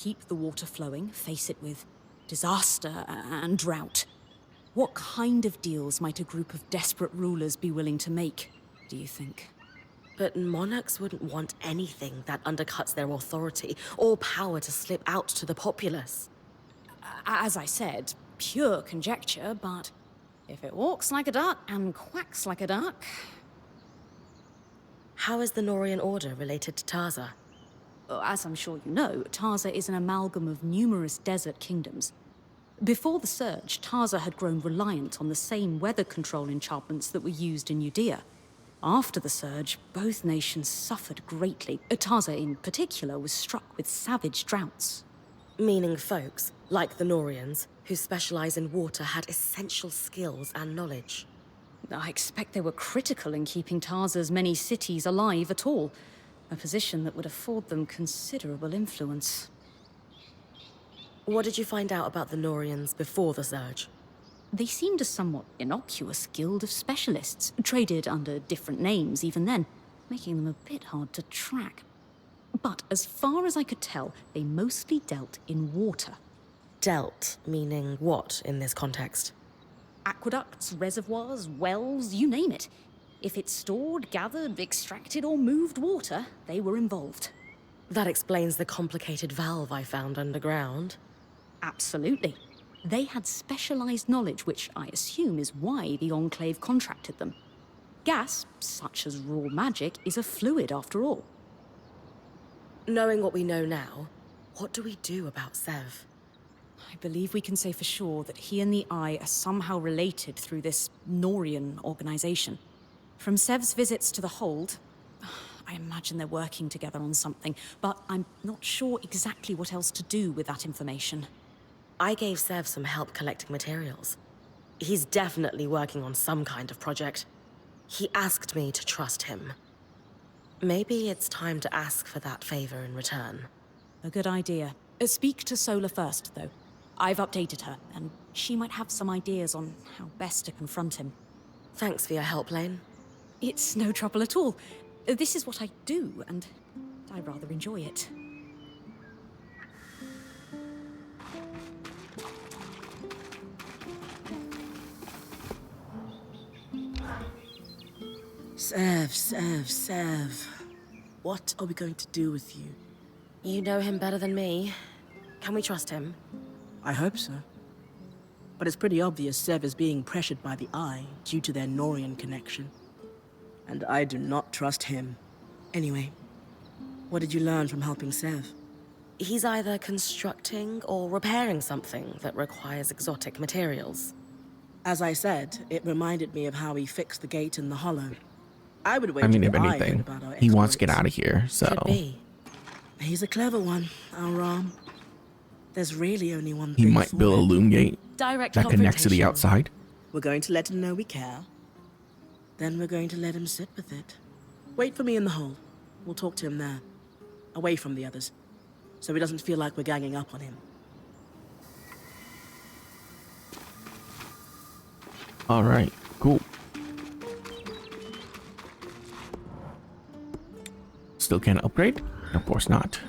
keep the water flowing, face it with disaster and drought. What kind of deals might a group of desperate rulers be willing to make, do you think? But monarchs wouldn't want anything that undercuts their authority or power to slip out to the populace. As I said, pure conjecture, but if it walks like a duck and quacks like a duck... How is the Norian Order related to Tarza? As I'm sure you know, Tarza is an amalgam of numerous desert kingdoms. Before the Surge, Tarza had grown reliant on the same weather control enchantments that were used in Judea. After the Surge, both nations suffered greatly. Tarza in particular was struck with savage droughts. Meaning folks, like the Norians, who specialize in water, had essential skills and knowledge. I expect they were critical in keeping Tarza's many cities alive at all, a position that would afford them considerable influence. What did you find out about the Norians before the Surge? They seemed a somewhat innocuous guild of specialists, traded under different names even then, making them a bit hard to track. But as far as I could tell, they mostly dealt in water. Dealt, meaning what in this context? Aqueducts, reservoirs, wells, you name it. If it stored, gathered, extracted, or moved water, they were involved. That explains the complicated valve I found underground. Absolutely. They had specialized knowledge, which I assume is why the Enclave contracted them. Gas, such as raw magic, is a fluid after all. Knowing what we know now, what do we do about Sev? I believe we can say for sure that he and the Eye are somehow related through this Norian organization. From Sev's visits to the Hold, I imagine they're working together on something, but I'm not sure exactly what else to do with that information. I gave Sev some help collecting materials. He's definitely working on some kind of project. He asked me to trust him. Maybe it's time to ask for that favor in return. A good idea. Speak to Sola first, though. I've updated her, and she might have some ideas on how best to confront him. Thanks for your help, Lane. It's no trouble at all. This is what I do, and I rather enjoy it. Sev. What are we going to do with you? You know him better than me. Can we trust him? I hope so. But it's pretty obvious Sev is being pressured by the Eye due to their Norian connection. And I do not trust him. Anyway, what did you learn from helping Sev? He's either constructing or repairing something that requires exotic materials. As I said, it reminded me of how he fixed the gate in the Hollow. I would wager I mean, if the Eye heard anything, about our he wants to get exploits. out of here, so... Could be. He's a clever one, our Ram. There's really only one He thing might for build a it. loom gate Direct that connects to the confrontation. outside. We're going to let him know we care. Then we're going to let him sit with it. Wait for me in the hold. We'll talk to him there. Away from the others. So he doesn't feel like we're ganging up on him. Alright, cool. Still can't upgrade? Of course not.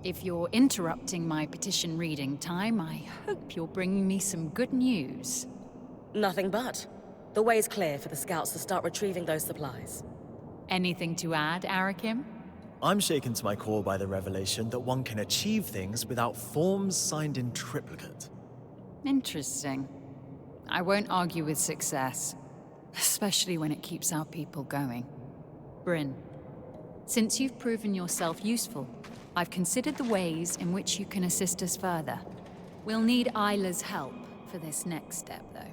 If you're interrupting my petition reading time, I hope you're bringing me some good news. Nothing but. The way's clear for the scouts to start retrieving those supplies. Anything to add, Arakim? I'm shaken to my core by the revelation that one can achieve things without forms signed in triplicate. Interesting. I won't argue with success, especially when it keeps our people going. Bryn, since you've proven yourself useful, I've considered the ways in which you can assist us further. We'll need Isla's help for this next step, though.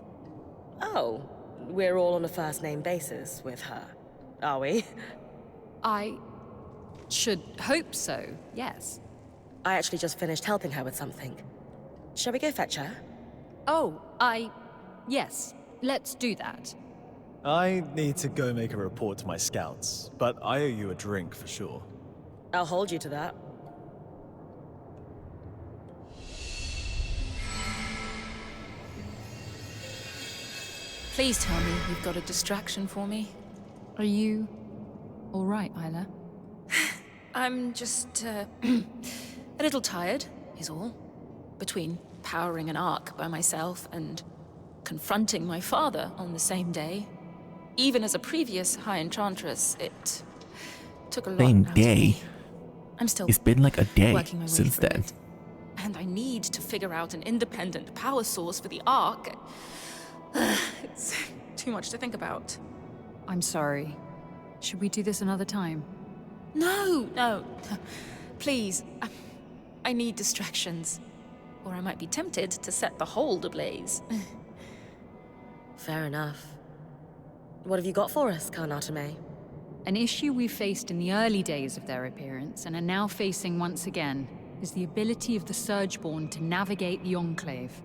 Oh, we're all on a first-name basis with her, are we? I should hope so, yes. I actually just finished helping her with something. Shall we go fetch her? Oh, yes, let's do that. I need to go make a report to my scouts, but I owe you a drink for sure. I'll hold you to that. Please tell me you've got a distraction for me. Are you all right, Isla? I'm just, a little tired, is all. Between powering an arc by myself and confronting my father on the same day. Even as a previous High Enchantress, it took a lot Same out of day. me. I'm still It's been like a day working my way since through then. it. And I need to figure out an independent power source for the arc. It's too much to think about. I'm sorry. Should we do this another time? No. Please. I need distractions. Or I might be tempted to set the hold ablaze. Fair enough. What have you got for us, Karnatame? An issue we faced in the early days of their appearance and are now facing once again is the ability of the Surgeborn to navigate the Enclave.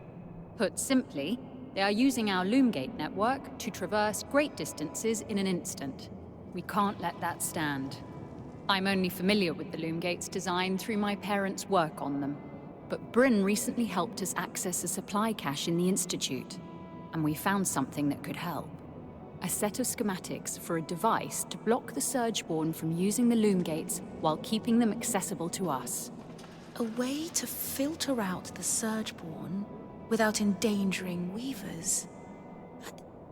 Put simply, they are using our Loomgate network to traverse great distances in an instant. We can't let that stand. I'm only familiar with the Loomgate's design through my parents' work on them. But Bryn recently helped us access a supply cache in the Institute, and we found something that could help. A set of schematics for a device to block the Surgeborn from using the Loomgates while keeping them accessible to us. A way to filter out the Surgeborn without endangering Weavers.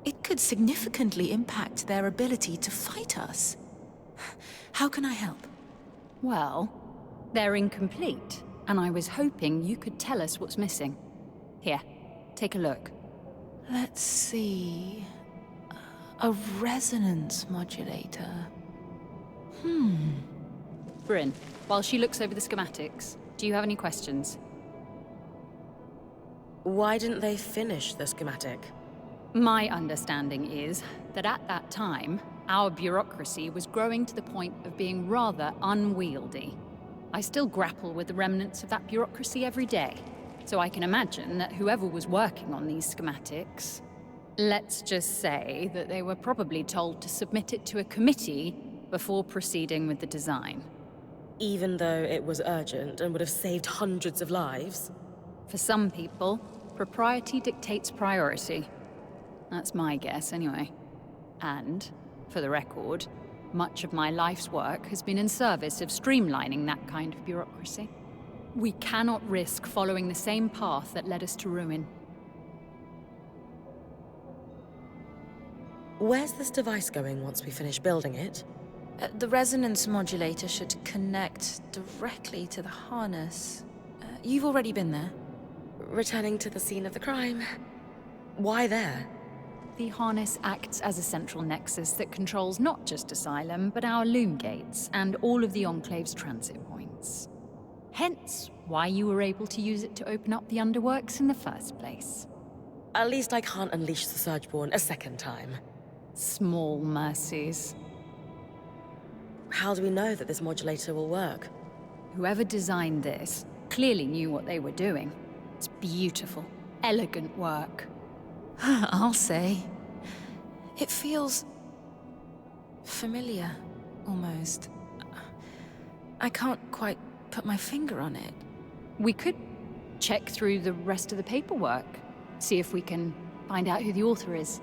It could significantly impact their ability to fight us. How can I help? Well, they're incomplete, and I was hoping you could tell us what's missing. Here, take a look. Let's see... A resonance modulator. Bryn, while she looks over the schematics, do you have any questions? Why didn't they finish the schematic? My understanding is that at that time, our bureaucracy was growing to the point of being rather unwieldy. I still grapple with the remnants of that bureaucracy every day, so I can imagine that whoever was working on these schematics... Let's just say that they were probably told to submit it to a committee before proceeding with the design. Even though it was urgent and would have saved hundreds of lives? For some people, propriety dictates priority. That's my guess, anyway. And, for the record, much of my life's work has been in service of streamlining that kind of bureaucracy. We cannot risk following the same path that led us to ruin. Where's this device going once we finish building it? The resonance modulator should connect directly to the harness. You've already been there. Returning to the scene of the crime. Why there? The harness acts as a central nexus that controls not just Asylum, but our Loomgates and all of the Enclave's transit points. Hence, why you were able to use it to open up the underworks in the first place. At least I can't unleash the Surgeborn a second time. Small mercies. How do we know that this modulator will work? Whoever designed this clearly knew what they were doing. It's beautiful, elegant work. I'll say. It feels... familiar, almost. I can't quite put my finger on it. We could check through the rest of the paperwork, see if we can find out who the author is,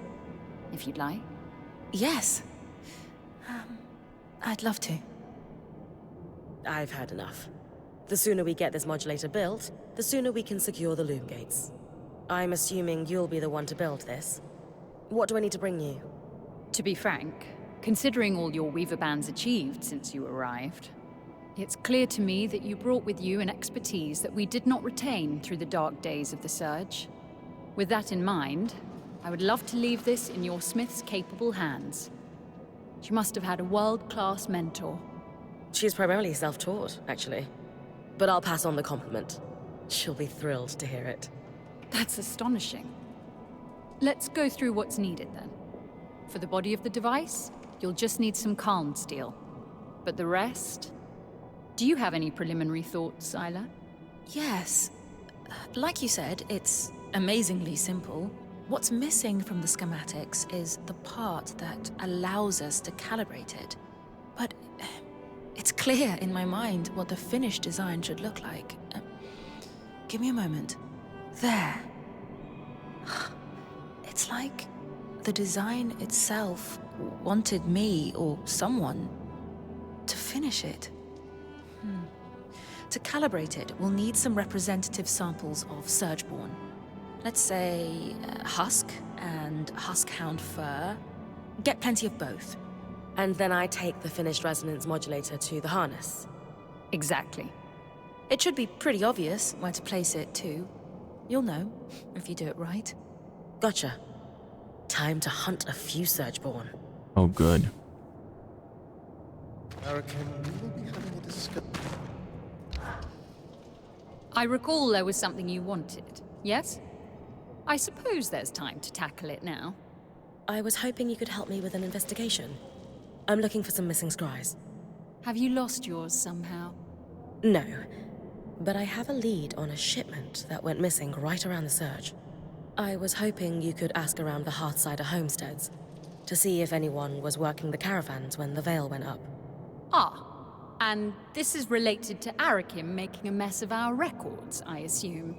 if you'd like. Yes. I'd love to. I've had enough. The sooner we get this modulator built, the sooner we can secure the Loomgates. I'm assuming you'll be the one to build this. What do I need to bring you? To be frank, considering all your Weaver Band's achieved since you arrived, it's clear to me that you brought with you an expertise that we did not retain through the dark days of the Surge. With that in mind, I would love to leave this in your Smith's capable hands. She must have had a world-class mentor. She's primarily self-taught, actually. But I'll pass on the compliment. She'll be thrilled to hear it. That's astonishing. Let's go through what's needed then. For the body of the device, you'll just need some calm steel. But the rest? Do you have any preliminary thoughts, Isla? Yes. Like you said, it's amazingly simple. What's missing from the schematics is the part that allows us to calibrate it. But it's clear in my mind what the finished design should look like. Give me a moment. There. It's like the design itself wanted me or someone to finish it. To calibrate it, we'll need some representative samples of Surgeborn. Let's say husk and huskhound fur. Get plenty of both. And then I take the finished resonance modulator to the harness. Exactly. It should be pretty obvious where to place it, too. You'll know, if you do it right. Gotcha. Time to hunt a few Surgeborn. Oh, good. I recall there was something you wanted, yes? I suppose there's time to tackle it now. I was hoping you could help me with an investigation. I'm looking for some missing scries. Have you lost yours somehow? No, but I have a lead on a shipment that went missing right around the surge. I was hoping you could ask around the Hearthsider homesteads to see if anyone was working the caravans when the veil went up. Ah, and this is related to Arakim making a mess of our records, I assume.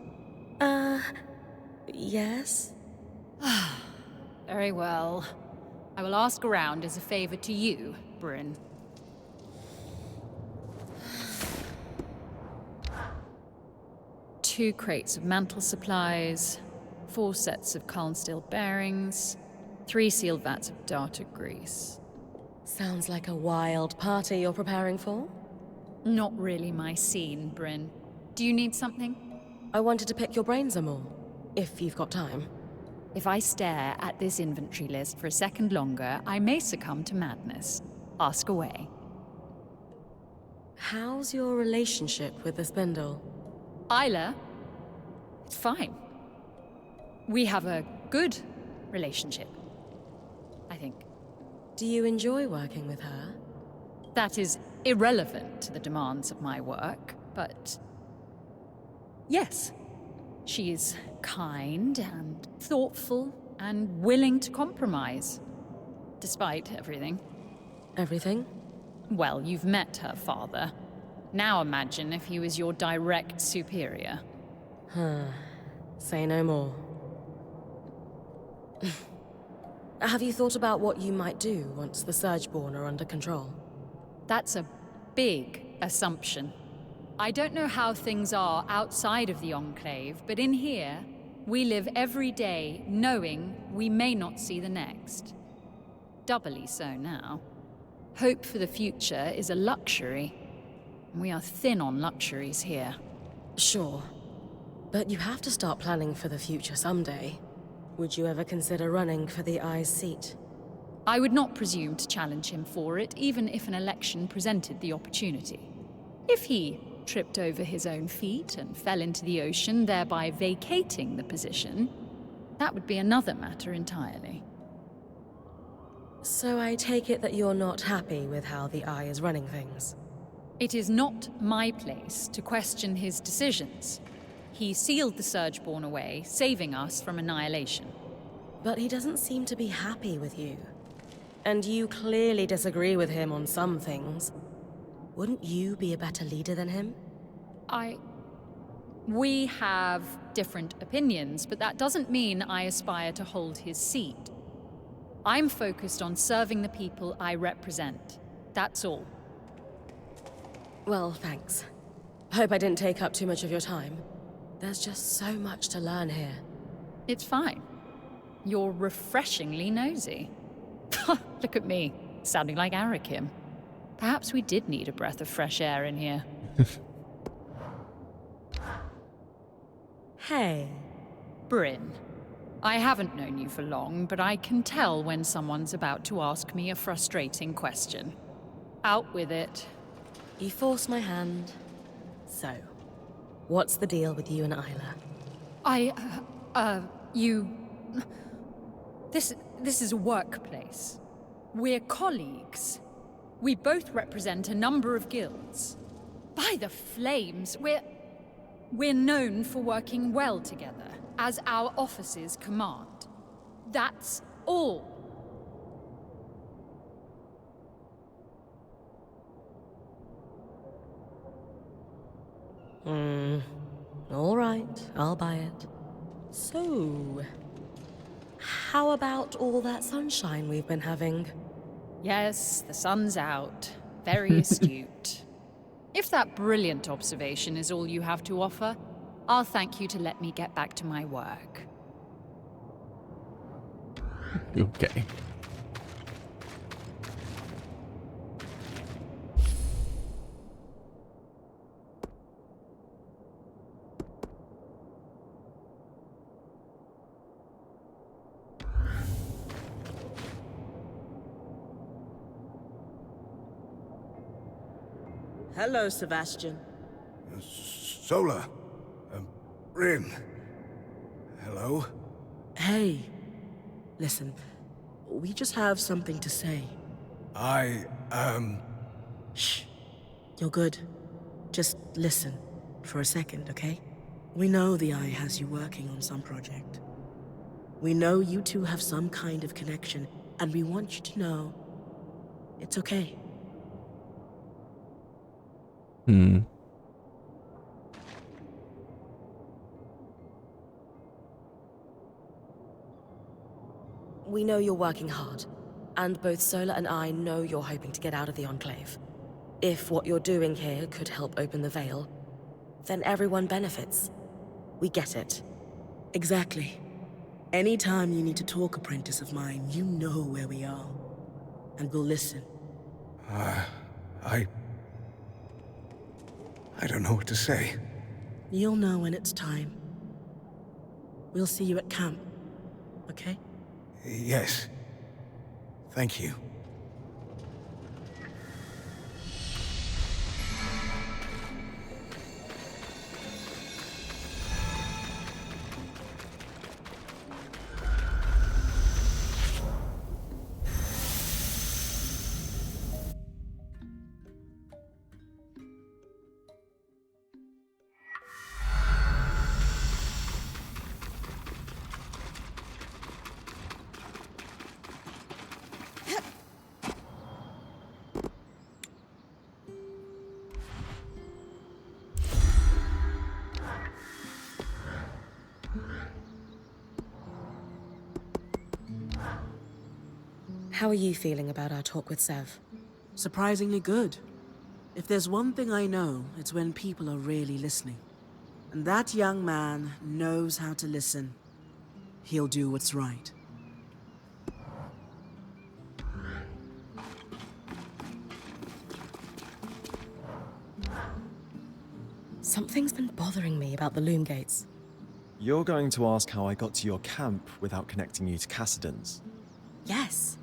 Yes? Very well. I will ask around as a favor to you, Bryn. Two crates of mantle supplies, 4 sets of Carnsteel bearings, 3 sealed vats of data grease. Sounds like a wild party you're preparing for. Not really my scene, Bryn. Do you need something? I wanted to pick your brains some more, if you've got time. If I stare at this inventory list for a second longer, I may succumb to madness. Ask away. How's your relationship with the spindle? Isla, it's fine. We have a good relationship, I think. Do you enjoy working with her? That is irrelevant to the demands of my work, but yes. She is kind and thoughtful and willing to compromise, despite everything. Everything? Well, you've met her father. Now imagine if he was your direct superior. Say no more. Have you thought about what you might do once the Surgeborn are under control? That's a big assumption. I don't know how things are outside of the Enclave, but in here, we live every day knowing we may not see the next. Doubly so now. Hope for the future is a luxury. We are thin on luxuries here. Sure. But you have to start planning for the future someday. Would you ever consider running for the Eye's seat? I would not presume to challenge him for it, even if an election presented the opportunity. If he tripped over his own feet and fell into the ocean, thereby vacating the position, that would be another matter entirely. So I take it that you're not happy with how the Eye is running things? It is not my place to question his decisions. He sealed the Surgeborn away, saving us from annihilation. But he doesn't seem to be happy with you. And you clearly disagree with him on some things. Wouldn't you be a better leader than him? We have different opinions, but that doesn't mean I aspire to hold his seat. I'm focused on serving the people I represent. That's all. Well, thanks. Hope I didn't take up too much of your time. There's just so much to learn here. It's fine. You're refreshingly nosy. Look at me, sounding like Arakim. Perhaps we did need a breath of fresh air in here. Hey. Bryn, I haven't known you for long, but I can tell when someone's about to ask me a frustrating question. Out with it. You forced my hand. So, what's the deal with you and Isla? This is a workplace. We're colleagues. We both represent a number of guilds. By the flames, we're known for working well together, as our offices command. That's all. All right, I'll buy it. So, how about all that sunshine we've been having? Yes, the sun's out. Very astute. If that brilliant observation is all you have to offer, I'll thank you to let me get back to my work. Okay. Hello, Sebastian. Solar. Rin. Hello? Hey. Listen, we just have something to say. Shh. You're good. Just listen for a second, okay? We know the Eye has you working on some project. We know you two have some kind of connection, and we want you to know it's okay. We know you're working hard, and both Solar and I know you're hoping to get out of the Enclave. If what you're doing here could help open the veil, then everyone benefits. We get it. Exactly. Anytime you need to talk, apprentice of mine, you know where we are. And we'll listen. I don't know what to say. You'll know when it's time. We'll see you at camp, okay? Yes. Thank you. How are you feeling about our talk with Sev? Surprisingly good. If there's one thing I know, it's when people are really listening. And that young man knows how to listen. He'll do what's right. Something's been bothering me about the loom gates. You're going to ask how I got to your camp without connecting you to Cassidon's. Yes.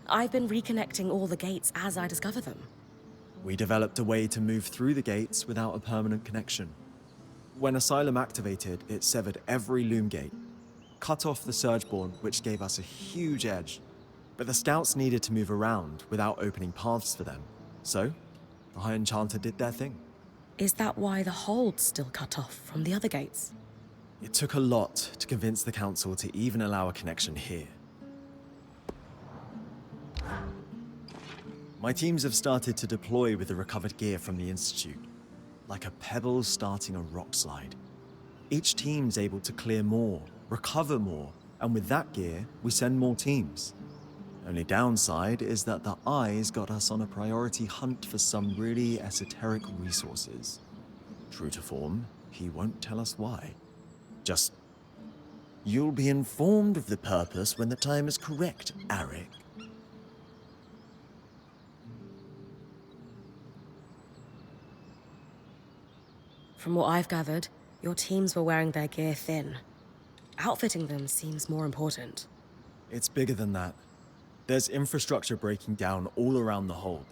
I've been reconnecting all the gates as I discover them. We developed a way to move through the gates without a permanent connection. When Asylum activated, it severed every loom gate, cut off the Surgeborn, which gave us a huge edge. But the scouts needed to move around without opening paths for them. So, the High Enchanter did their thing. Is that why the hold's still cut off from the other gates? It took a lot to convince the Council to even allow a connection here. My teams have started to deploy with the recovered gear from the Institute, like a pebble starting a rock slide. Each team's able to clear more, recover more, and with that gear, we send more teams. Only downside is that the Eye's got us on a priority hunt for some really esoteric resources. True to form, he won't tell us why. Just, you'll be informed of the purpose when the time is correct, Arik. From what I've gathered, your teams were wearing their gear thin. Outfitting them seems more important. It's bigger than that. There's infrastructure breaking down all around the hold.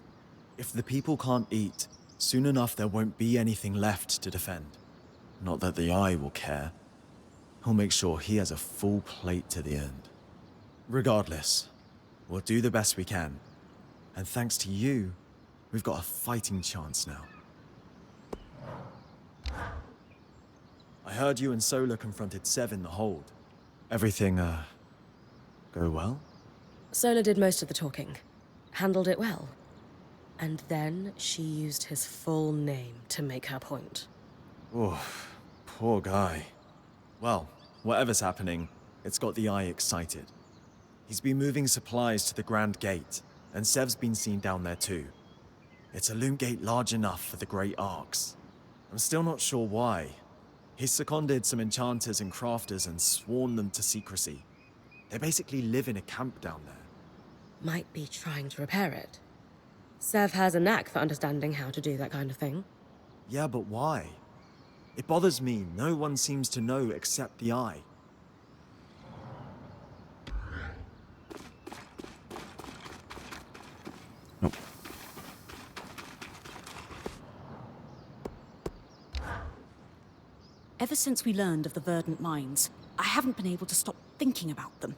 If the people can't eat, soon enough there won't be anything left to defend. Not that the Eye will care. He'll make sure he has a full plate to the end. Regardless, we'll do the best we can. And thanks to you, We've got a fighting chance now. I heard you and Solar confronted Sev in the hold. Everything, go well? Sola did most of the talking. Handled it well. And then she used his full name to make her point. Oof, poor guy. Well, whatever's happening, it's got the Eye excited. He's been moving supplies to the Grand Gate, and Sev's been seen down there too. It's a loom gate large enough for the Great Arcs. I'm still not sure why. He's seconded some enchanters and crafters and sworn them to secrecy. They basically live in a camp down there. Might be trying to repair it. Sev has a knack for understanding how to do that kind of thing. Yeah, but why? It bothers me no one seems to know except the Eye. Nope. Ever since we learned of the verdant mines, I haven't been able to stop thinking about them.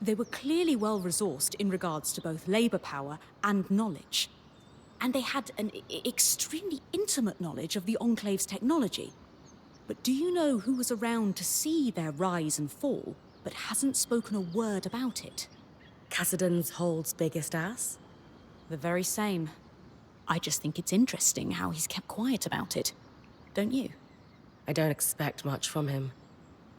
They were clearly well-resourced in regards to both labor power and knowledge. And they had an extremely intimate knowledge of the Enclave's technology. But do you know who was around to see their rise and fall, but hasn't spoken a word about it? Cassidon's hold's biggest ass? The very same. I just think it's interesting how he's kept quiet about it. Don't you? I don't expect much from him.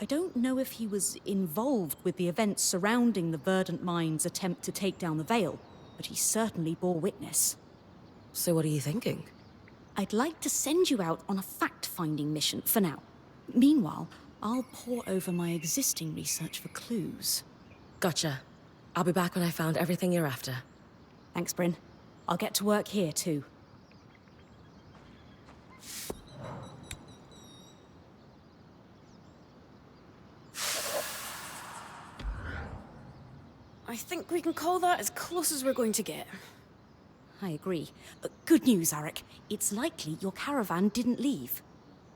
I don't know if he was involved with the events surrounding the Verdant Mine's attempt to take down the Veil, but he certainly bore witness. So what are you thinking? I'd like to send you out on a fact-finding mission for now. Meanwhile, I'll pore over my existing research for clues. Gotcha. I'll be back when I found everything you're after. Thanks, Bryn. I'll get to work here, too. I think we can call that as close as we're going to get. I agree. Good news, Arik. It's likely your caravan didn't leave.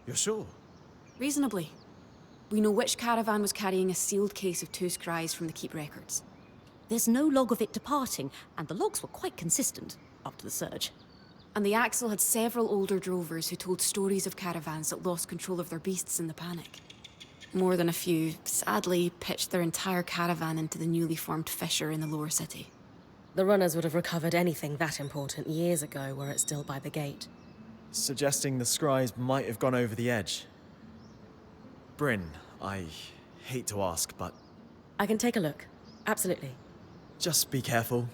You're sure? Reasonably. We know which caravan was carrying a sealed case of two scries from the Keep records. There's no log of it departing, and the logs were quite consistent up to the surge. And the Axel had several older drovers who told stories of caravans that lost control of their beasts in the panic. More than a few, sadly, pitched their entire caravan into the newly formed fissure in the lower city. The runners would have recovered anything that important years ago were it still by the gate. Suggesting the scries might have gone over the edge. Bryn, I hate to ask, but I can take a look. Absolutely. just be careful.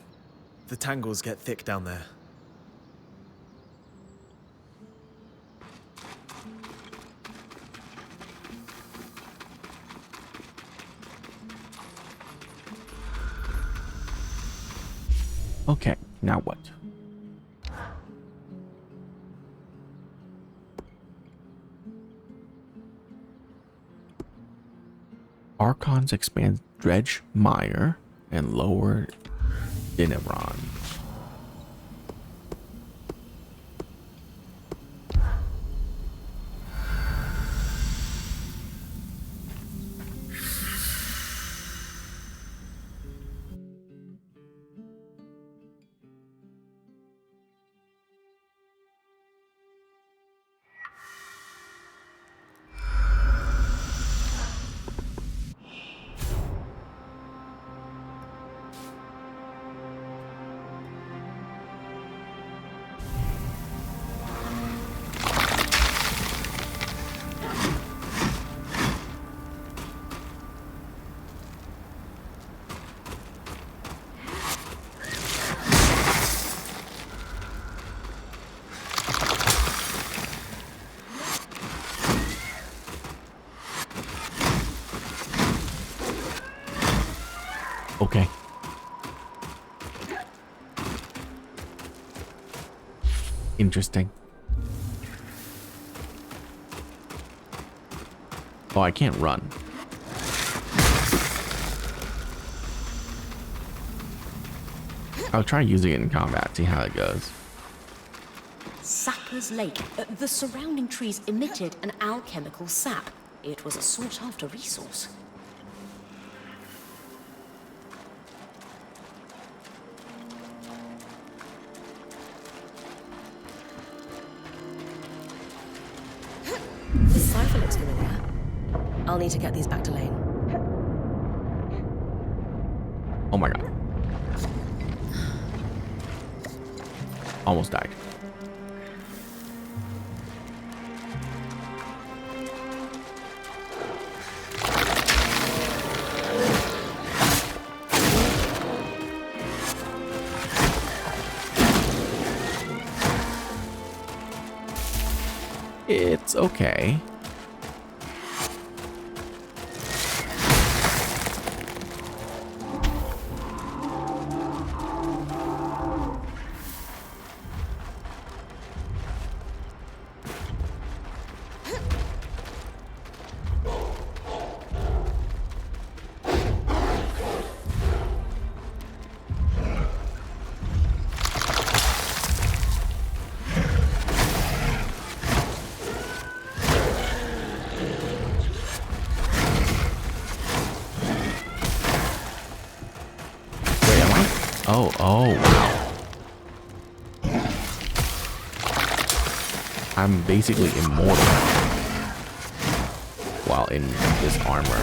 The tangles get thick down there. Okay, now what? Archons expand Dredge Mire and lower Dineron. Okay. Interesting. Oh, I can't run. I'll try using it in combat, see how it goes. Sapper's Lake. The surrounding trees emitted an alchemical sap. It was a sought-after resource. rifle looks familiar. I'll need to get these back to Lane. Oh my god. Almost died. It's okay. Oh, wow. I'm basically immortal while in this armor.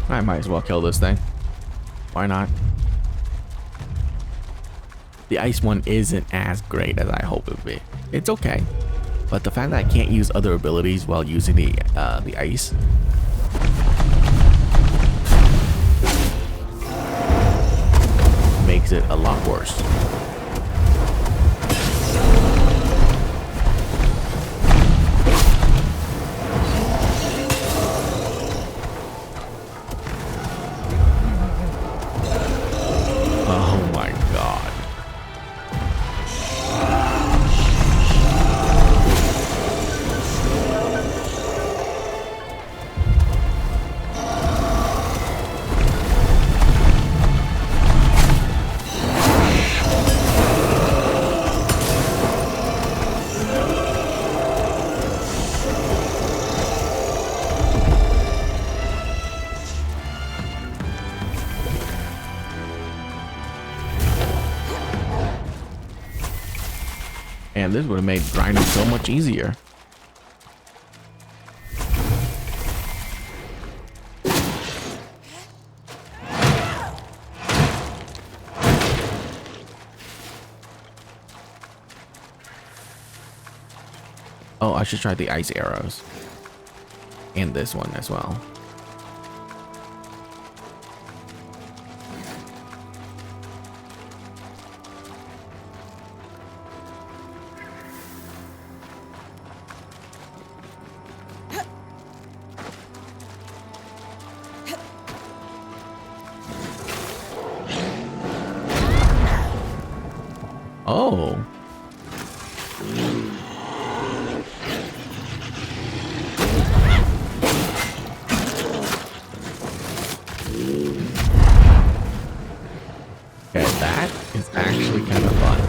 I might as well kill this thing. Why not? The ice one isn't as great as I hope it would be. It's okay, but the fact that I can't use other abilities while using the ice makes it a lot worse. Oh my god. And this would have made grinding so much easier. Oh, I should try the ice arrows. And this one as well. Oh. Okay, that is actually kind of fun.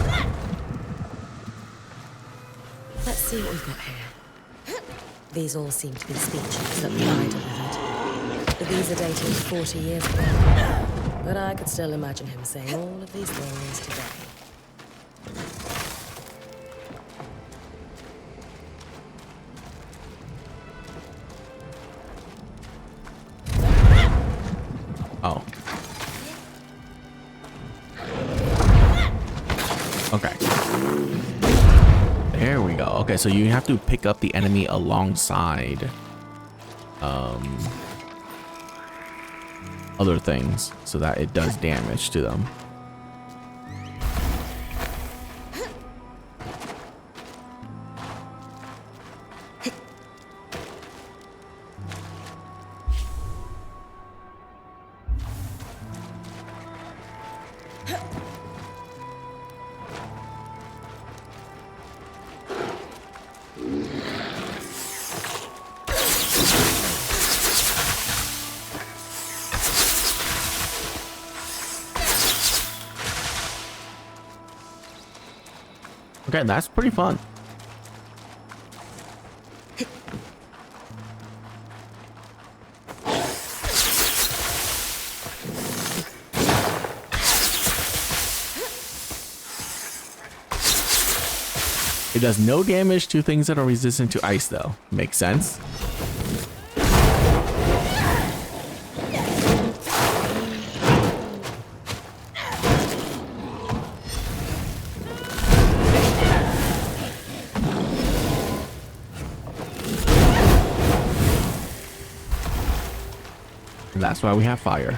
Let's see what we've got here. These all seem to be speeches that the eye delivered. These are dated 40 years ago, but I could still imagine him saying all of these things today. Oh. Okay. There we go. Okay, so you have to pick up the enemy alongside other things so that it does damage to them. Okay, that's pretty fun. It does no damage to things that are resistant to ice, though. Makes sense. And that's why we have fire.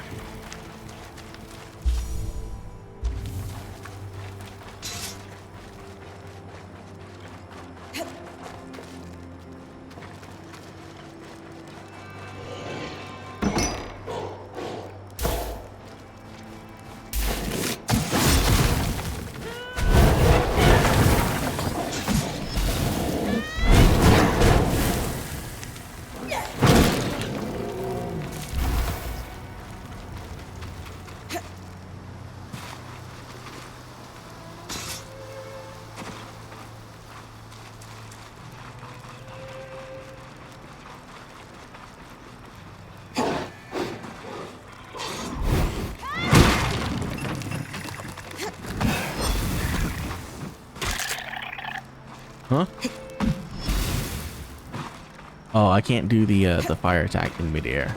Huh? Oh, I can't do the fire attack in midair.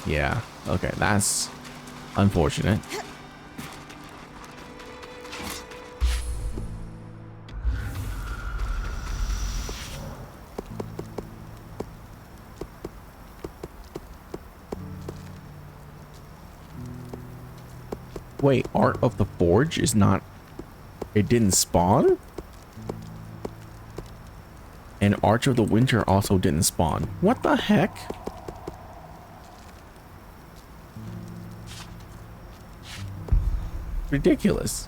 Yeah. Okay, that's unfortunate. Wait, Art of the Forge is not... It didn't spawn? And Arch of the Winter also didn't spawn. What the heck? Ridiculous.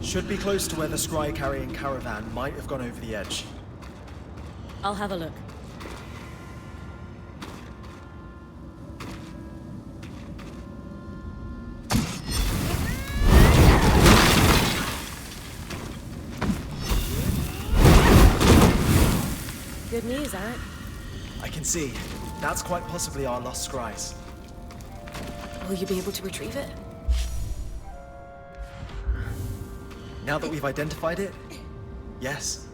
Should be close to where the scry-carrying caravan might have gone over the edge. I'll have a look. Good news, Eric. I can see. That's quite possibly our lost scries. Will you be able to retrieve it? Now that we've identified it, yes.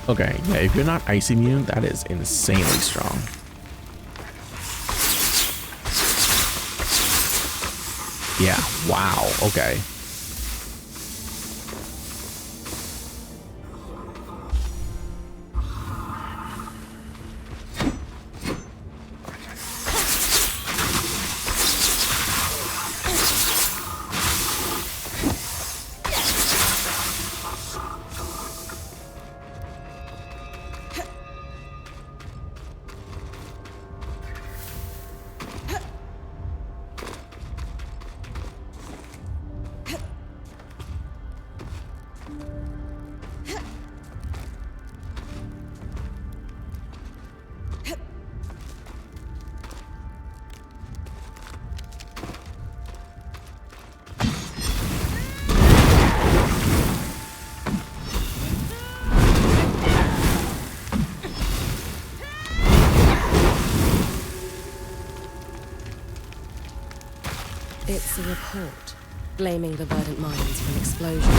Okay, yeah, if you're not ice immune, that is insanely strong. Yeah, wow, okay. It's a report blaming the verdant mines for an explosion.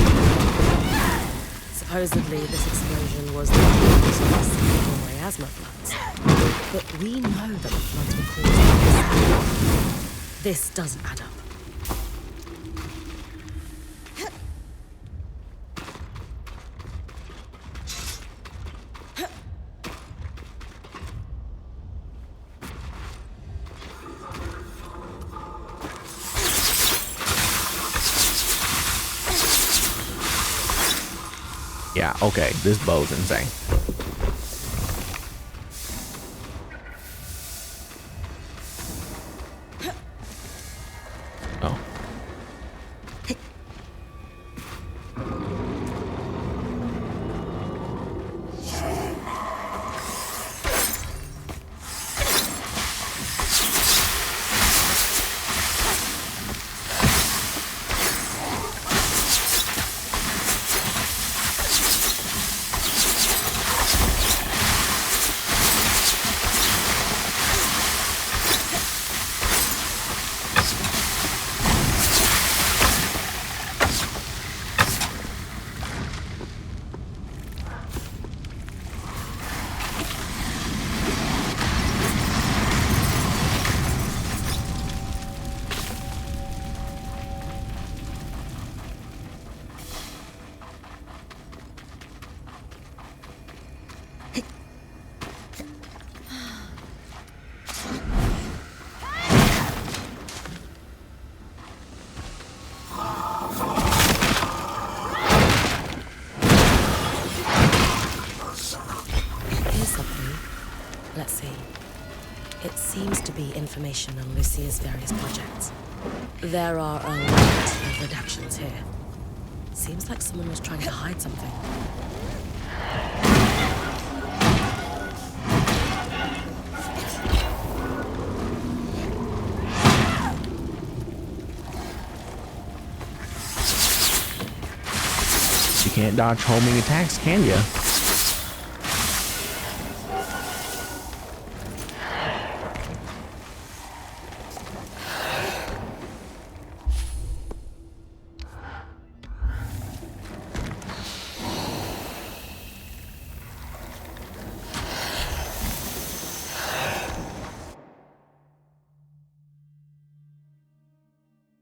Supposedly, this explosion was the cause of the second miasma floods. But we know that the floods were caused by the sun. This doesn't add up. Yeah, okay, this bow's insane. Oh. Let's see. It seems to be information on Lucia's various projects. There are a lot of redactions here. Seems like someone was trying to hide something. You can't dodge homing attacks, can you?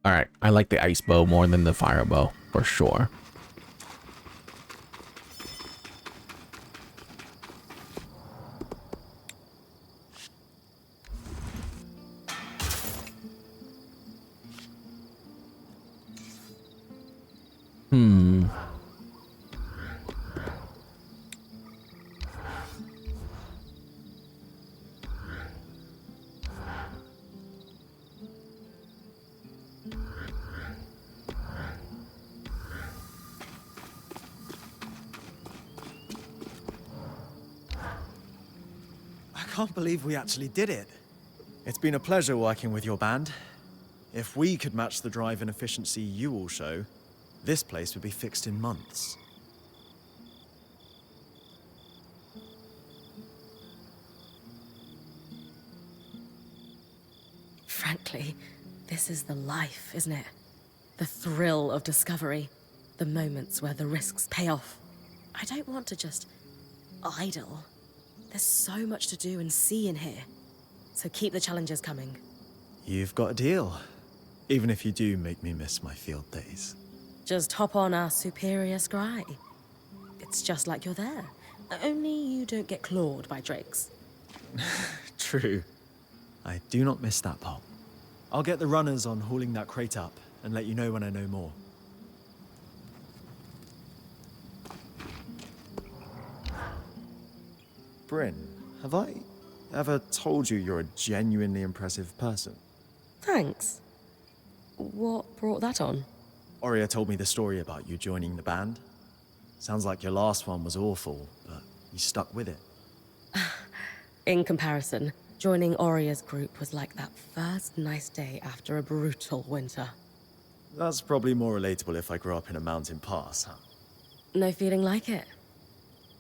All right, I like the ice bow more than the fire bow, for sure. I can't believe we actually did it. It's been a pleasure working with your band. If we could match the drive and efficiency you all show, this place would be fixed in months. Frankly, this is the life, isn't it? The thrill of discovery. The moments where the risks pay off. I don't want to just idle. There's so much to do and see in here. So keep the challenges coming. You've got a deal. Even if you do make me miss my field days. Just hop on our superior scry. It's just like you're there. Only you don't get clawed by drakes. True. I do not miss that part. I'll get the runners on hauling that crate up and let you know when I know more. Bryn, have I ever told you you're a genuinely impressive person? Thanks. What brought that on? Oria told me the story about you joining the band. Sounds like your last one was awful, but you stuck with it. In comparison, joining Oria's group was like that first nice day after a brutal winter. That's probably more relatable if I grew up in a mountain pass, huh? No feeling like it.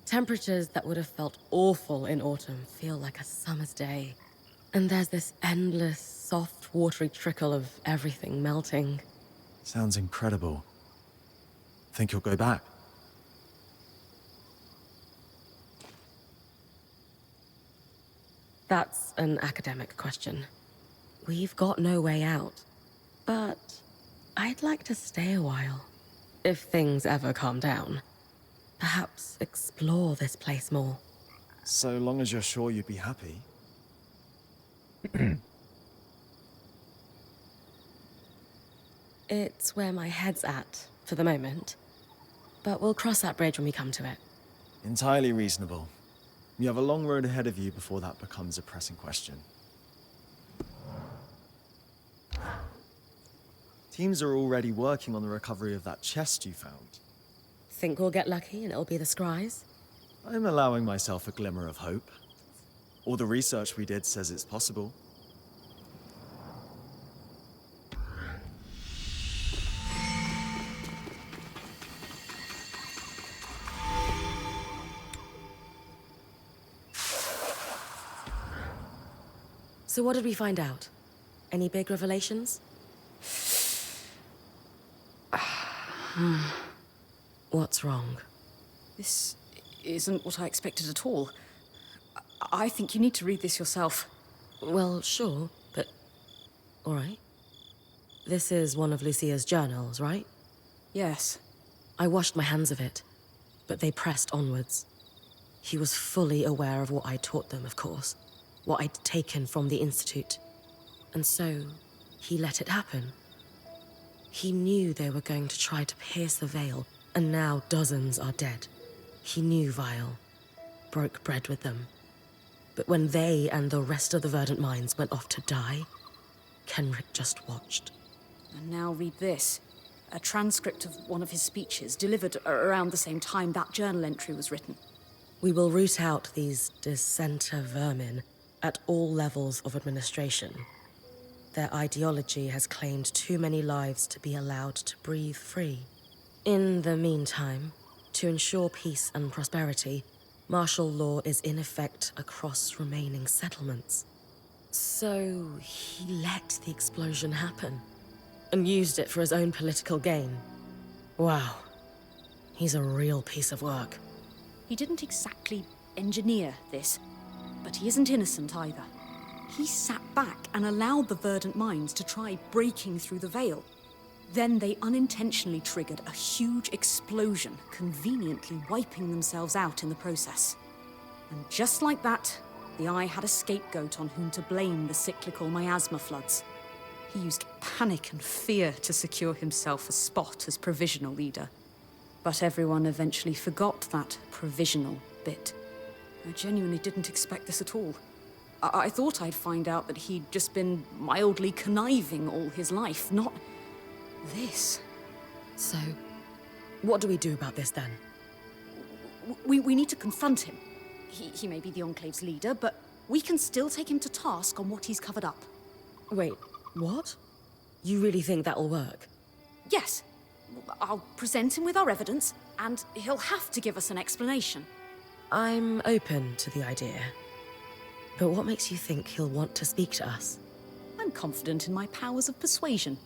Temperatures that would have felt awful in autumn feel like a summer's day. And there's this endless, soft, watery trickle of everything melting. Sounds incredible. Think you'll go back? That's an academic question. We've got no way out. But I'd like to stay a while. If things ever calm down. Perhaps explore this place more. So long as you're sure you'd be happy. It's where my head's at, for the moment. But we'll cross that bridge when we come to it. Entirely reasonable. You have a long road ahead of you before that becomes a pressing question. Teams are already working on the recovery of that chest you found. Think we'll get lucky and it'll be the scries? I'm allowing myself a glimmer of hope. All the research we did says it's possible. So what did we find out? Any big revelations? What's wrong? This isn't what I expected at all. I think you need to read this yourself. Well, sure, but... all right. This is one of Lucia's journals, right? Yes. I washed my hands of it, but they pressed onwards. He was fully aware of what I taught them, of course. What I'd taken from the Institute. And so, he let it happen. He knew they were going to try to pierce the veil, and now dozens are dead. He knew Vile, broke bread with them. But when they and the rest of the Verdant Minds went off to die, Kenrick just watched. And now read this. A transcript of one of his speeches, delivered around the same time that journal entry was written. We will root out these dissenter vermin at all levels of administration. Their ideology has claimed too many lives to be allowed to breathe free. In the meantime, to ensure peace and prosperity, martial law is in effect across remaining settlements. So he let the explosion happen, and used it for his own political gain. Wow. He's a real piece of work. He didn't exactly engineer this, but he isn't innocent either. He sat back and allowed the Verdant Minds to try breaking through the veil. Then they unintentionally triggered a huge explosion, conveniently wiping themselves out in the process. And just like that, the Eye had a scapegoat on whom to blame the cyclical miasma floods. He used panic and fear to secure himself a spot as provisional leader. But everyone eventually forgot that provisional bit. I genuinely didn't expect this at all. I thought I'd find out that he'd just been mildly conniving all his life, not this. So, what do we do about this then? We need to confront him. He may be the Enclave's leader, but we can still take him to task on what he's covered up. Wait, what? You really think that'll work? Yes. I'll present him with our evidence, and he'll have to give us an explanation. I'm open to the idea. But what makes you think he'll want to speak to us? I'm confident in my powers of persuasion.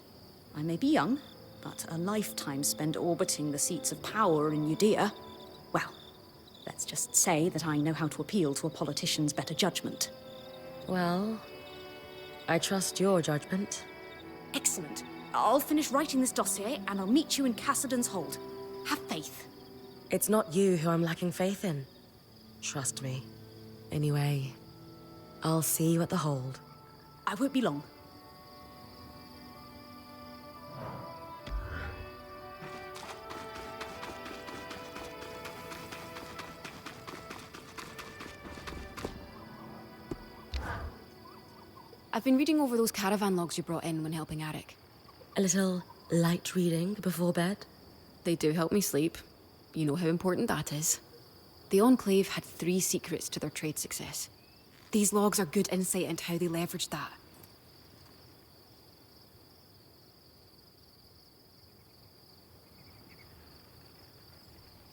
I may be young, but a lifetime spent orbiting the seats of power in Judea. Well, let's Let's just say that I know how to appeal to a politician's better judgment. Well, I trust your judgment. Excellent. I'll finish writing this dossier, and I'll meet you in Cassidon's Hold. Have faith. It's not you who I'm lacking faith in. Trust me. Anyway, I'll see you at the Hold. I won't be long. I've been reading over those caravan logs you brought in when helping Arik. A little light reading before bed? They do help me sleep. You know how important that is. The Enclave had 3 secrets to their trade success. These logs are good insight into how they leveraged that.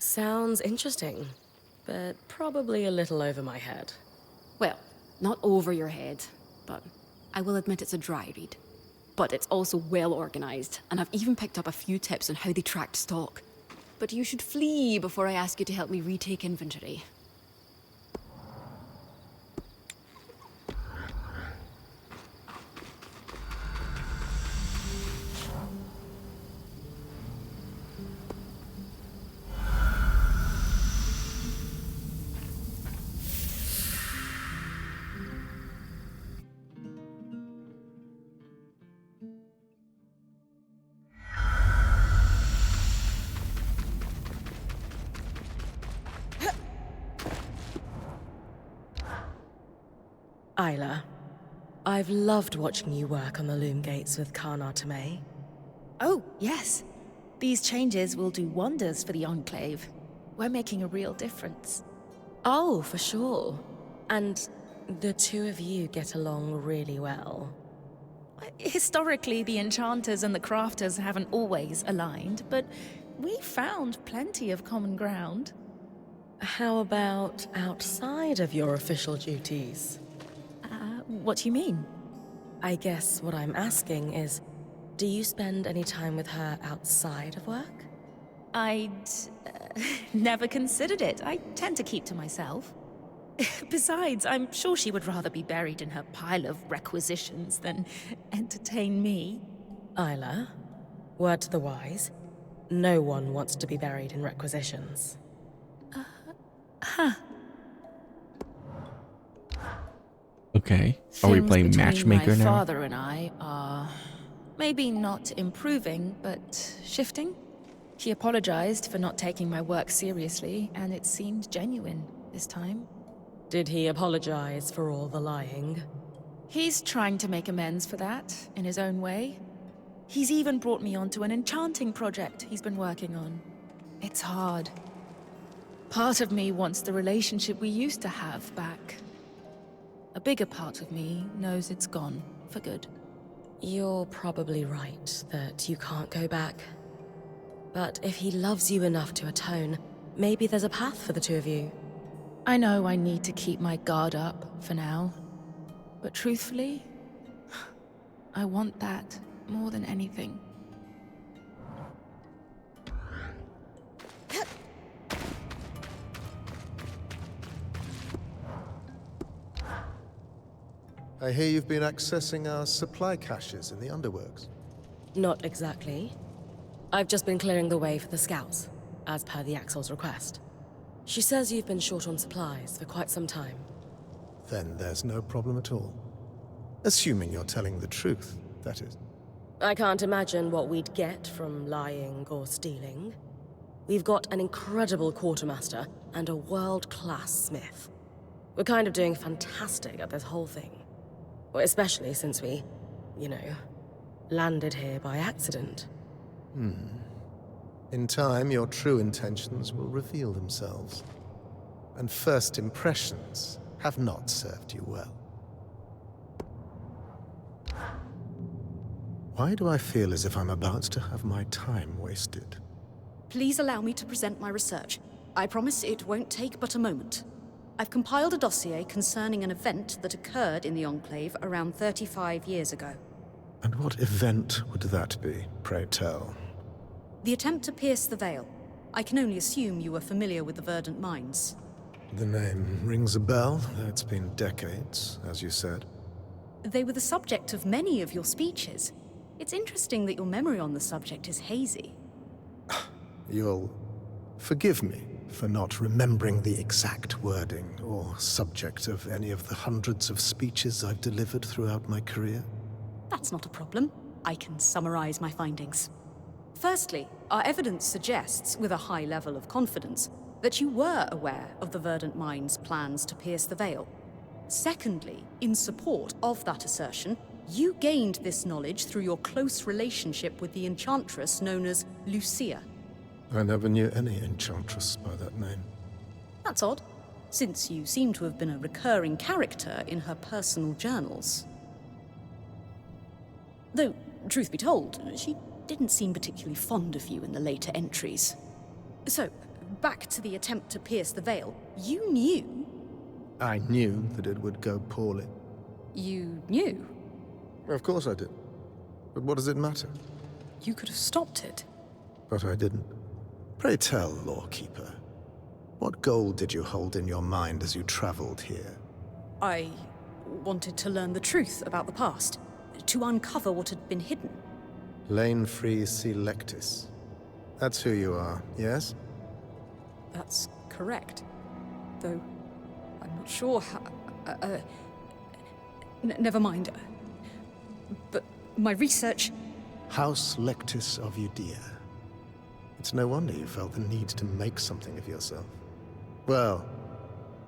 Sounds interesting, but probably a little over my head. Well, not over your head, but I will admit it's a dry read. But it's also well organized, and I've even picked up a few tips on how they tracked stock. But you should flee before I ask you to help me retake inventory. Isla, I've loved watching you work on the loom gates with Kana Tomei. Oh, yes. These changes will do wonders for the Enclave. We're making a real difference. Oh, for sure. And the two of you get along really well. Historically, the enchanters and the crafters haven't always aligned, but we found plenty of common ground. How about outside of your official duties? What do you mean? I guess what I'm asking is, do you spend any time with her outside of work? I'd never considered it. I tend to keep to myself. Besides, I'm sure she would rather be buried in her pile of requisitions than entertain me. Isla, word to the wise, no one wants to be buried in requisitions. Okay. Are we Things playing between matchmaker my now? father and I are maybe not improving, but shifting. He apologized for not taking my work seriously, and it seemed genuine this time. Did he apologize for all the lying? He's trying to make amends for that, in his own way. He's even brought me onto an enchanting project he's been working on. It's hard. Part of me wants the relationship we used to have back. A bigger part of me knows it's gone, for good. You're probably right that you can't go back. But if he loves you enough to atone, maybe there's a path for the two of you. I know I need to keep my guard up for now. But truthfully, I want that more than anything. I hear you've been accessing our supply caches in the underworks. Not exactly. I've just been clearing the way for the scouts, as per the Axel's request. She says you've been short on supplies for quite some time. Then there's no problem at all. Assuming you're telling the truth, that is. I can't imagine what we'd get from lying or stealing. We've got an incredible quartermaster and a world-class smith. We're kind of doing fantastic at this whole thing. Well, especially since we, landed here by accident. In time, your true intentions will reveal themselves. And first impressions have not served you well. Why do I feel as if I'm about to have my time wasted? Please allow me to present my research. I promise it won't take but a moment. I've compiled a dossier concerning an event that occurred in the Enclave around 35 years ago. And what event would that be, pray tell? The attempt to pierce the veil. I can only assume you were familiar with the Verdant Mines. The name rings a bell, though it's been decades, as you said. They were the subject of many of your speeches. It's interesting that your memory on the subject is hazy. You'll forgive me for not remembering the exact wording or subject of any of the hundreds of speeches I've delivered throughout my career. That's not a problem. I can summarize my findings. Firstly, our evidence suggests, with a high level of confidence, that you were aware of the Verdant Mind's plans to pierce the veil. Secondly, in support of that assertion, you gained this knowledge through your close relationship with the enchantress known as Lucia. I never knew any enchantress by that name. That's odd, since you seem to have been a recurring character in her personal journals. Though, truth be told, she didn't seem particularly fond of you in the later entries. So, back to the attempt to pierce the veil. You knew... I knew that it would go poorly. You knew? Of course I did. But what does it matter? You could have stopped it. But I didn't. Pray tell, Lawkeeper, what goal did you hold in your mind as you traveled here? I wanted to learn the truth about the past, to uncover what had been hidden. Lane Free Selectus. That's who you are, yes? That's correct. Though, I'm not sure how... never mind. But my research... House Lectus of Judea. It's no wonder you felt the need to make something of yourself. Well,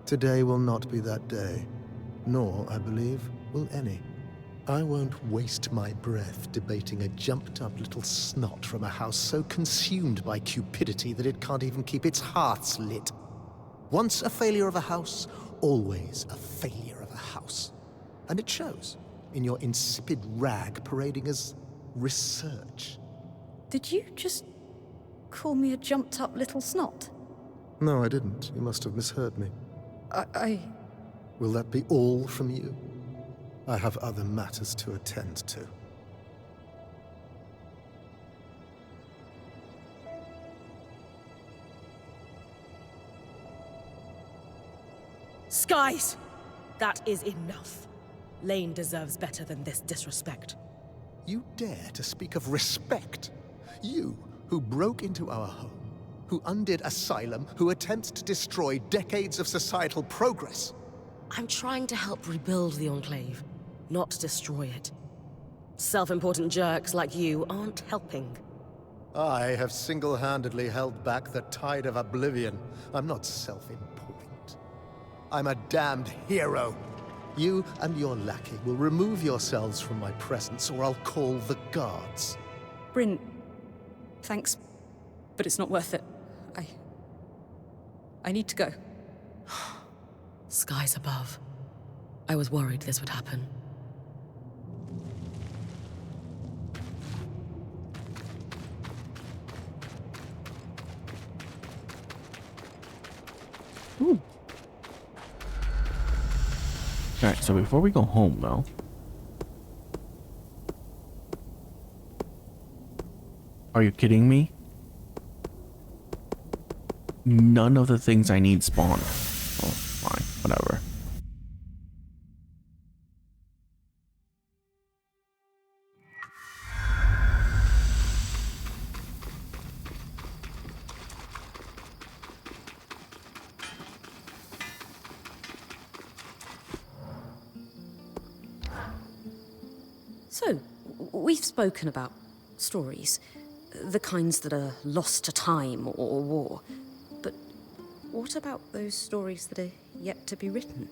today will not be that day. Nor, I believe, will any. I won't waste my breath debating a jumped-up little snot from a house so consumed by cupidity that it can't even keep its hearths lit. Once a failure of a house, always a failure of a house. And it shows in your insipid rag parading as research. Did you just call me a jumped-up little snot? No, I didn't. You must have misheard me. I... Will that be all from you? I have other matters to attend to. Skies! That is enough. Lane deserves better than this disrespect. You dare to speak of respect? You, who broke into our home, who undid Asylum, who attempts to destroy decades of societal progress. I'm trying to help rebuild the Enclave, not destroy it. Self-important jerks like you aren't helping. I have single-handedly held back the tide of oblivion. I'm not self-important. I'm a damned hero. You and your lackey will remove yourselves from my presence, or I'll call the guards. Bryn, thanks, but it's not worth it. I need to go. Skies above. I was worried this would happen. Ooh. Alright, so before we go home, though... Are you kidding me? None of the things I need spawned. Oh, fine. Whatever. So, we've spoken about stories. The kinds that are lost to time or war. But what about those stories that are yet to be written?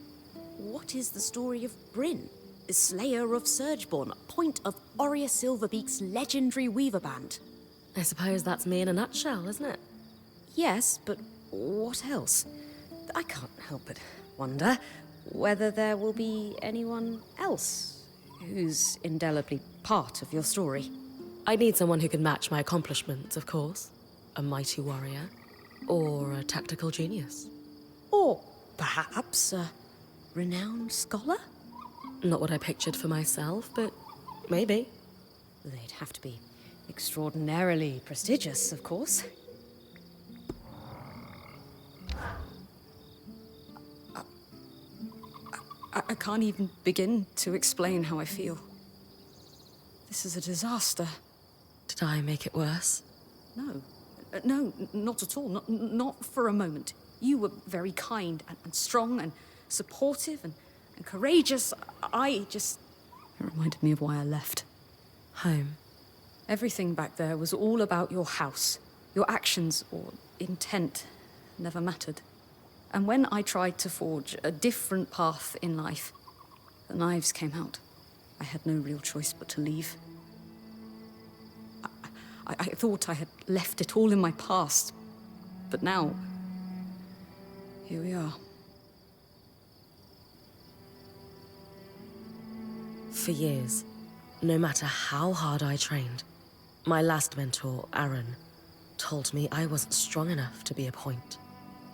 What is the story of Bryn, the slayer of Surgeborn, point of Aurea Silverbeak's legendary weaver band? I suppose that's me in a nutshell, isn't it? Yes, but what else? I can't help but wonder whether there will be anyone else who's indelibly part of your story. I need someone who can match my accomplishments, of course. A mighty warrior. Or a tactical genius. Or perhaps a renowned scholar? Not what I pictured for myself, but maybe. They'd have to be extraordinarily prestigious, of course. I can't even begin to explain how I feel. This is a disaster. Did I make it worse? No. No, not at all. Not for a moment. You were very kind and strong and supportive and courageous. It reminded me of why I left. Home. Everything back there was all about your house. Your actions or intent never mattered. And when I tried to forge a different path in life, the knives came out. I had no real choice but to leave. I thought I had left it all in my past, but now, here we are. For years, no matter how hard I trained, my last mentor, Aaron, told me I wasn't strong enough to be a point.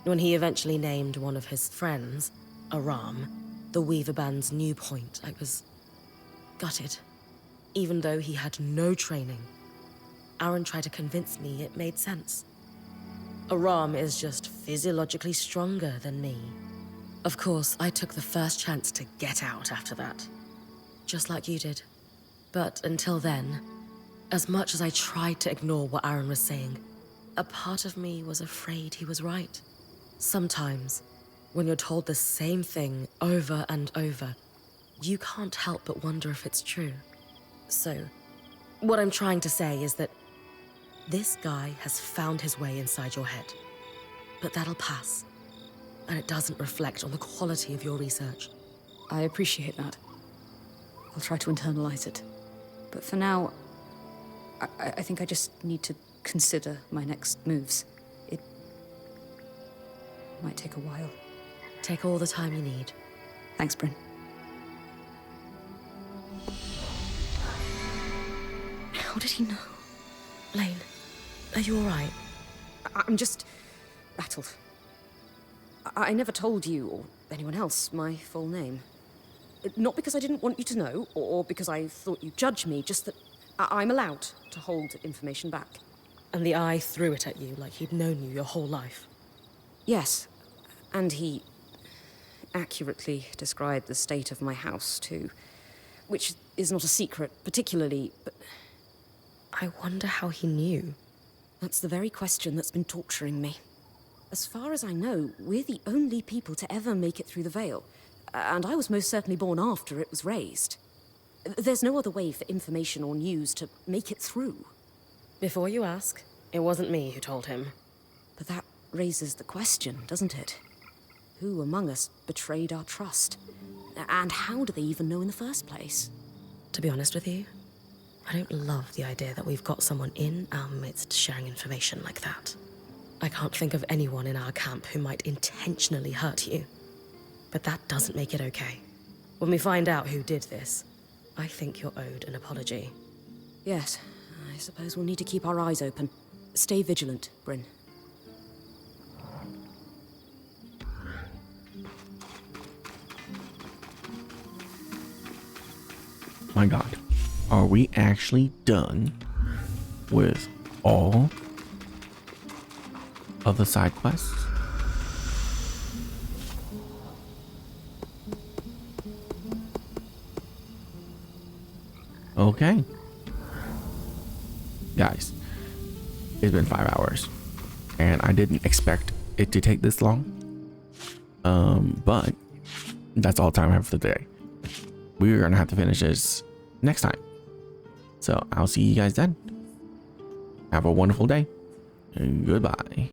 When he eventually named one of his friends, Aram, the Weaver Band's new point, I was gutted. Even though he had no training, Aaron tried to convince me it made sense. Aram is just physiologically stronger than me. Of course, I took the first chance to get out after that. Just like you did. But until then, as much as I tried to ignore what Aaron was saying, a part of me was afraid he was right. Sometimes, when you're told the same thing over and over, you can't help but wonder if it's true. So, what I'm trying to say is that this guy has found his way inside your head. But that'll pass. And it doesn't reflect on the quality of your research. I appreciate that. I'll try to internalize it. But for now, I think I just need to consider my next moves. It might take a while. Take all the time you need. Thanks, Bryn. How did he know? Lane, are you all right? I'm just rattled. I never told you, or anyone else, my full name. Not because I didn't want you to know, or because I thought you'd judge me, just that I'm allowed to hold information back. And the eye threw it at you like he'd known you your whole life. Yes, and he accurately described the state of my house, too. Which is not a secret, particularly, but... I wonder how he knew. That's the very question that's been torturing me. As far as I know, we're the only people to ever make it through the Veil. And I was most certainly born after it was raised. There's no other way for information or news to make it through. Before you ask, it wasn't me who told him. But that raises the question, doesn't it? Who among us betrayed our trust? And how do they even know in the first place? To be honest with you, I don't love the idea that we've got someone in our midst sharing information like that. I can't think of anyone in our camp who might intentionally hurt you. But that doesn't make it okay. When we find out who did this, I think you're owed an apology. Yes, I suppose we'll need to keep our eyes open. Stay vigilant, Bryn. My god. Are we actually done with all of the side quests? Okay. Guys, it's been 5 hours and I didn't expect it to take this long. But that's all the time I have for the day. We're gonna have to finish this next time. So I'll see you guys then. Have a wonderful day and goodbye.